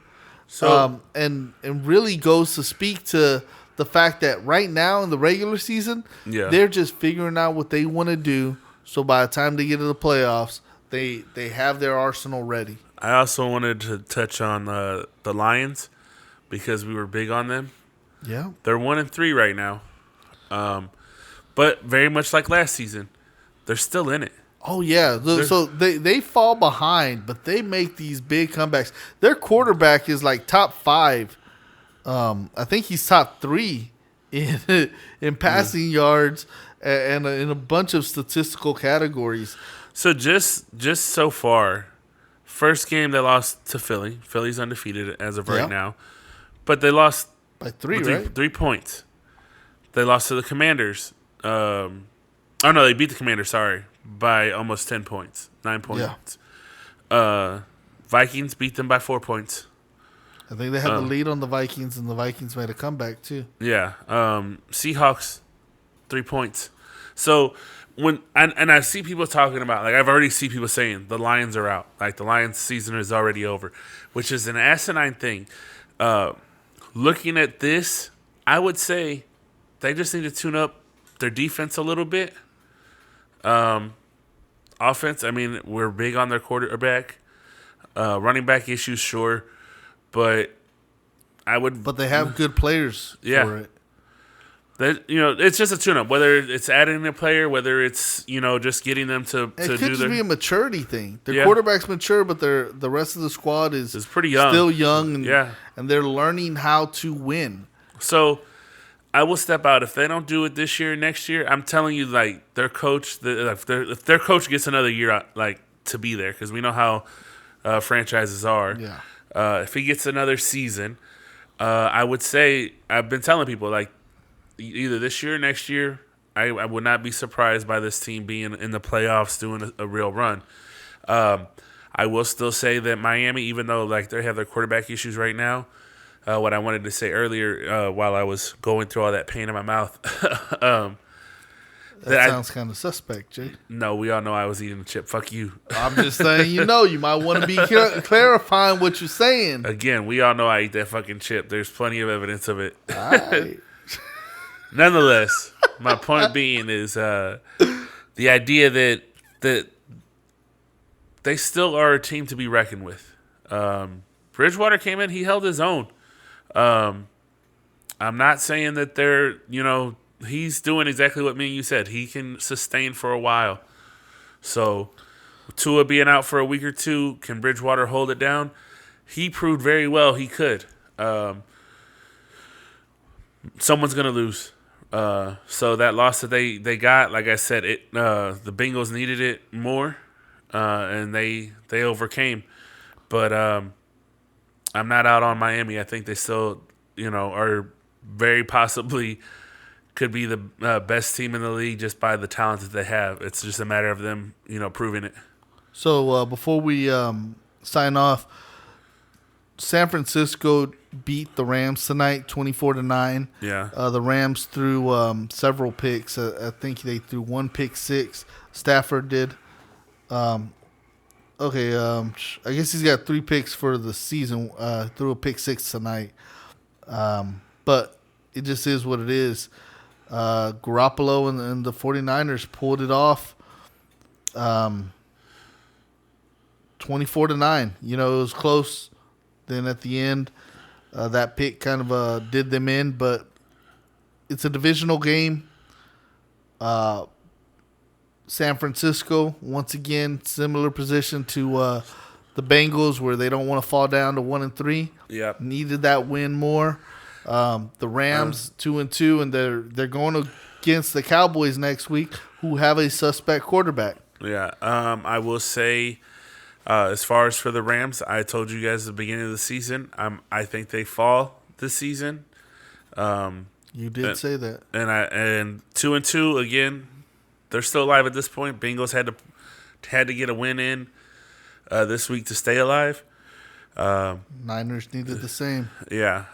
and really goes to speak to the fact that right now in the regular season, they're just figuring out what they want to do. So by the time they get to the playoffs, they have their arsenal ready. I also wanted to touch on the Lions because we were big on them. Yeah, they're 1-3 right now, but very much like last season, they're still in it. Oh, yeah. So they fall behind, but they make these big comebacks. Their quarterback is like top 5. I think he's top 3 in passing yards and in a bunch of statistical categories. So just so far, first game they lost to Philly. Philly's undefeated as of right now. But they lost by 3, right? 3 points. They lost to the Commanders. They beat the Commanders, sorry. By almost 10 points, 9 points. Yeah. Vikings beat them by 4 points. I think they had the lead on the Vikings, and the Vikings made a comeback too. Yeah. Seahawks, 3 points. So I see people talking about, like, I've already seen people saying the Lions are out, like the Lions season is already over, which is an asinine thing. Looking at this, I would say they just need to tune up their defense a little bit. Offense, I mean, we're big on their quarterback. Running back issues, sure, but But they have good players for it. It's just a tune-up. Whether it's adding a player, whether it's just getting them to it do could just be a maturity thing. Their quarterback's mature, but the rest of the squad is pretty young, still young, and they're learning how to win. So I will step out if they don't do it this year, next year. I'm telling you, like their coach, if their coach gets another year, like to be there, because we know how franchises are. Yeah. If he gets another season, I would say I've been telling people like. Either this year or next year, I would not be surprised by this team being in the playoffs doing a real run. I will still say that Miami, even though like they have their quarterback issues right now, what I wanted to say earlier while I was going through all that pain in my mouth. that sounds kind of suspect, Jay. No, we all know I was eating a chip. Fuck you. I'm just saying, you might want to be clarifying what you're saying. Again, we all know I eat that fucking chip. There's plenty of evidence of it. All right. Nonetheless, my point being is the idea that they still are a team to be reckoned with. Bridgewater came in, he held his own. I'm not saying that they're, he's doing exactly what me and you said. He can sustain for a while. So, Tua being out for a week or two, can Bridgewater hold it down? He proved very well he could. Someone's going to lose. So that loss that they got, like I said, the Bengals needed it more, and they overcame. But I'm not out on Miami. I think they still, are very possibly could be the best team in the league just by the talent that they have. It's just a matter of them, proving it. So before we sign off, San Francisco beat the Rams tonight, 24-9. Yeah. The Rams threw several picks. I think they threw one pick six. Stafford did. I guess he's got 3 picks for the season. Threw a pick six tonight. But it just is what it is. Garoppolo and the 49ers pulled it off. 24-9. It was close. Then at the end, that pick kind of did them in, but it's a divisional game. San Francisco, once again, similar position to the Bengals, where they don't want to fall down to 1-3. Yeah, needed that win more. The Rams 2-2, and they're going against the Cowboys next week, who have a suspect quarterback. Yeah, I will say. As far as for the Rams, I told you guys at the beginning of the season, I think they fall this season. You did say that, and 2-2 again. They're still alive at this point. Bengals had to get a win in this week to stay alive. Niners needed the same. Yeah,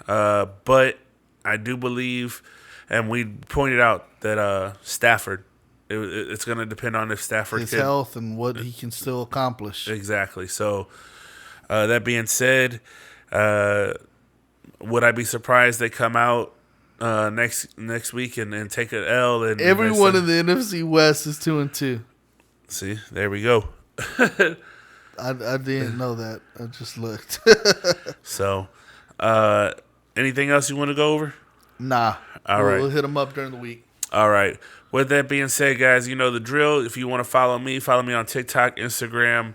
but I do believe, and we pointed out that Stafford. It's going to depend on if Stafford his health and what he can still accomplish. Exactly. So, that being said, would I be surprised they come out next week and take an L? And everyone in the NFC West is 2-2. See, there we go. I didn't know that. I just looked. So, anything else you want to go over? Nah. All right. We'll hit them up during the week. All right. With that being said, guys, you know the drill. If you want to follow me on TikTok, Instagram,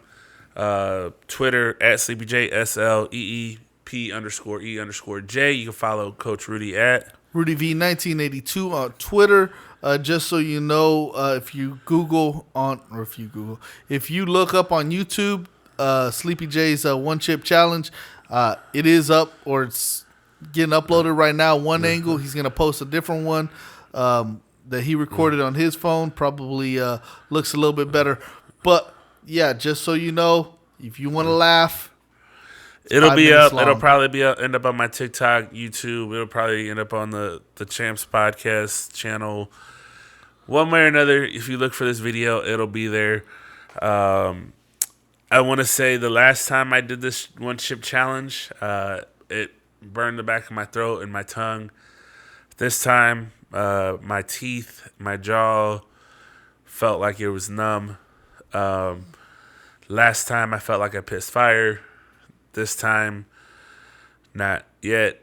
Twitter, at SleepyJ, SLEEP_E_J. You can follow Coach Rudy at Rudy V 1982 on Twitter. Just so you know, if you look up on YouTube, Sleepy J's One Chip Challenge, it is up, or it's getting uploaded right now. One angle, he's gonna post a different one. That he recorded on his phone, probably looks a little bit better. But, yeah, just so you know, if you want to laugh, it'll be up. Long. It'll probably end up on my TikTok, YouTube. It'll probably end up on the Champs Podcast channel, one way or another, if you look for this video, it'll be there. I want to say the last time I did this one chip challenge, it burned the back of my throat and my tongue. This time, my teeth, my jaw felt like it was numb. Last time, I felt like I pissed fire. This time, not yet.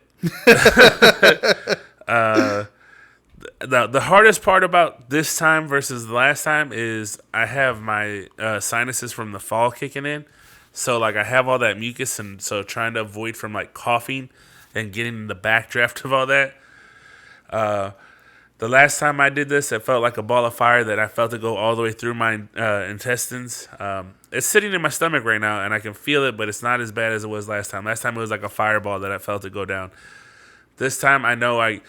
The hardest part about this time versus the last time is I have my sinuses from the fall kicking in. So, like, I have all that mucus, and so trying to avoid from, like, coughing and getting the backdraft of all that. The last time I did this, it felt like a ball of fire that I felt it go all the way through my intestines. It's sitting in my stomach right now, and I can feel it, but it's not as bad as it was last time. Last time it was like a fireball that I felt it go down. This time I know I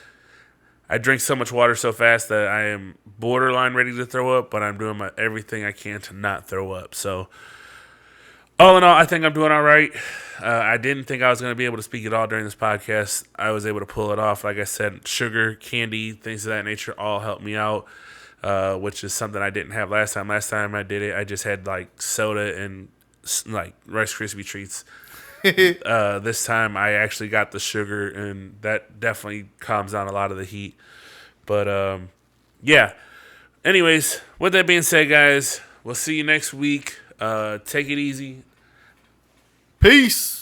drink so much water so fast that I am borderline ready to throw up, but I'm doing everything I can to not throw up. So, all in all, I think I'm doing all right. I didn't think I was going to be able to speak at all during this podcast. I was able to pull it off. Like I said, sugar, candy, things of that nature all helped me out, which is something I didn't have last time. Last time I did it, I just had, like, soda and, like, Rice Krispie treats. This time I actually got the sugar, and that definitely calms down a lot of the heat. But yeah. Anyways, with that being said, guys, we'll see you next week. Take it easy. Peace.